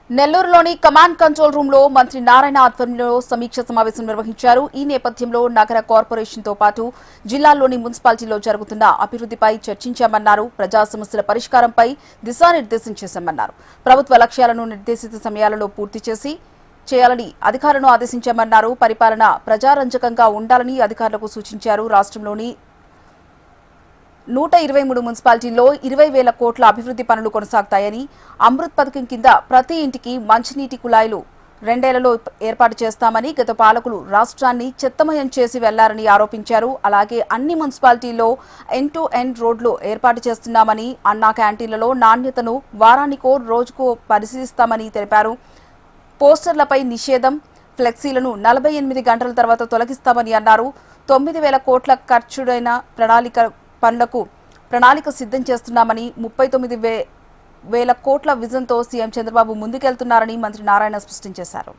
నెల్లూరులోని command control room లో మంత్రి నారాయణ ఆధ్వర్యంలో సమీక్ష సమావేశం నిర్వహించారు. ఈ నేపథ్యంలో నగర కార్పొరేషన్ తో పాటు జిల్లాలోని మున్సిపాలిటీలో జరుగుతున్న అభివృద్ధిపై చర్చించామన్నారు. ప్రజా సమస్యల పరిష్కారంపై దిశానిర్దేశం చేశామన్నారు. ప్రభుత్వ లక్ష్యాలను నిర్దేశిత సమయాలలో పూర్తి చేయాలని అధికారులను ఆదేశించామన్నారు. పరిపాలన ప్రజారంజకంగా ఉండాలని అధికారులకు సూచించారు. రాష్ట్రంలోని 123 మున్సిపాలిటీల్లో 20,000 కోట్ల అభివృద్ధి పనులు కొనసాగుతాయని, అమృత్ పథకం కింద ప్రతి ఇంటికి మంచినీటి కుళాయిలు 2 ఏళ్లలో ఏర్పాటు చేస్తామని, గత పాలకులు రాష్ట్రాన్ని చెత్తమయం చేసి వెళ్లారని ఆరోపించారు. అలాగే అన్ని మున్సిపాలిటీల్లో ఎండ్ టు ఎండ్ రోడ్లు ఏర్పాటు చేస్తున్నామని, అన్నా క్యాంటీన్లలో నాణ్యతను వారానికో రోజుకో పరిశీలిస్తామని తెలిపారు. పోస్టర్లపై నిషేధం, ఫ్లెక్సీలను 48 గంటల తర్వాత తొలగిస్తామని అన్నారు. 9,000 కోట్ల ఖర్చుడైన ప్రణాళిక సిద్ధం చేస్తున్నామని, 39,000 కోట్ల విజన్తో సీఎం చంద్రబాబు ముందుకెళ్తున్నారని మంత్రి నారాయణ స్పష్టం చేశారు.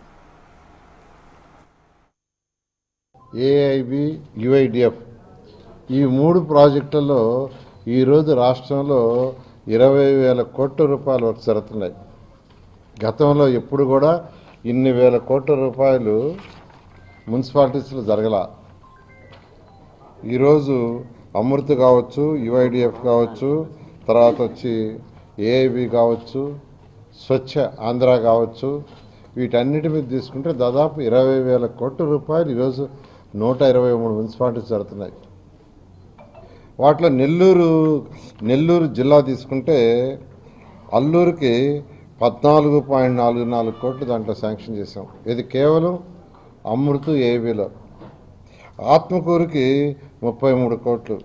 ఏఐబి, యుఐడిఎఫ్ ఈ 3 ప్రాజెక్టుల్లో ఈరోజు రాష్ట్రంలో 20,000 కోట్ల రూపాయలు వర్క్ జరుగుతున్నాయి. గతంలో ఎప్పుడు కూడా ఇన్ని వేల కోట్ల రూపాయలు మున్సిపాలిటీస్లో జరగల. ఈరోజు అమృత్ కావచ్చు, యుఐడిఎఫ్ కావచ్చు, తర్వాత వచ్చి ఏఐబి కావచ్చు, స్వచ్ఛ ఆంధ్ర కావచ్చు, వీటన్నిటి మీద తీసుకుంటే దాదాపు 20,000 కోట్ల రూపాయలు ఈరోజు 123 మున్సిపాలిటీస్ జరుగుతున్నాయి. వాటిలో నెల్లూరు జిల్లా తీసుకుంటే అల్లూరుకి 14.44 కోట్లు దాంట్లో శాంక్షన్ చేసాం. ఇది కేవలం అమృత్ ఏఐబిలో. ఆత్మకూరుకి 33 కోట్లు,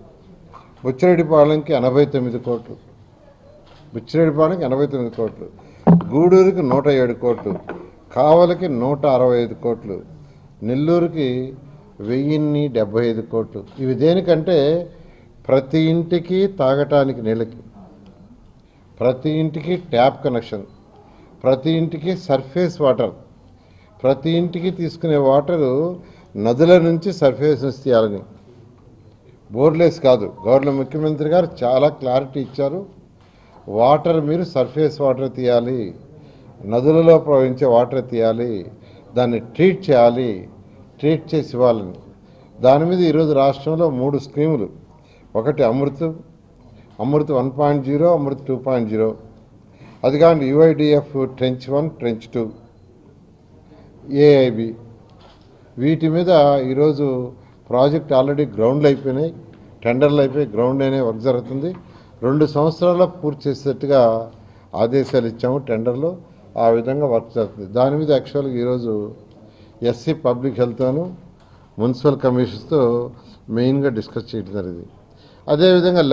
బుచ్చిరెడ్డిపాలెంకి 89 కోట్లు, గూడూరుకి 107 కోట్లు, కావలికి 165 కోట్లు, నెల్లూరుకి 1075 కోట్లు. ఇవి దేనికంటే ప్రతి ఇంటికి తాగటానికి నీళ్ళకి, ప్రతి ఇంటికి ట్యాప్ కనెక్షన్, ప్రతి ఇంటికి సర్ఫేస్ వాటర్, ప్రతి ఇంటికి తీసుకునే వాటరు నదుల నుంచి సర్ఫేస్ నుంచి తీయాలని, బోర్లెస్ కాదు. ముఖ్యమంత్రి గారు చాలా క్లారిటీ ఇచ్చారు. వాటర్ మీరు సర్ఫేస్ వాటర్ తీయాలి, నదులలో ప్రవహించే వాటర్ తీయాలి, దాన్ని ట్రీట్ చేయాలి, ట్రీట్ చేసి ఇవ్వాలని. దాని మీద ఈరోజు రాష్ట్రంలో 3 స్కీములు. ఒకటి అమృత్ 1.0, అమృత్ 2.0, అది కానీ యుఐడిఎఫ్ ట్రెంచ్ 1, ట్రెంచ్ 2, ఏఐబి. వీటి మీద ఈరోజు ప్రాజెక్ట్ ఆల్రెడీ గ్రౌండ్లు అయిపోయినాయి, టెండర్లు అయిపోయి గ్రౌండ్ అనే వర్క్ జరుగుతుంది. 2 సంవత్సరాల్లో పూర్తి చేసేట్టుగా ఆదేశాలు ఇచ్చాము టెండర్లో. ఆ విధంగా వర్క్ జరుగుతుంది. దాని మీద యాక్చువల్గా ఈరోజు ఎస్సీ పబ్లిక్ హెల్త్ను మున్సిపల్ కమిషన్స్తో మెయిన్గా డిస్కస్ చేయడం జరిగింది. అదేవిధంగా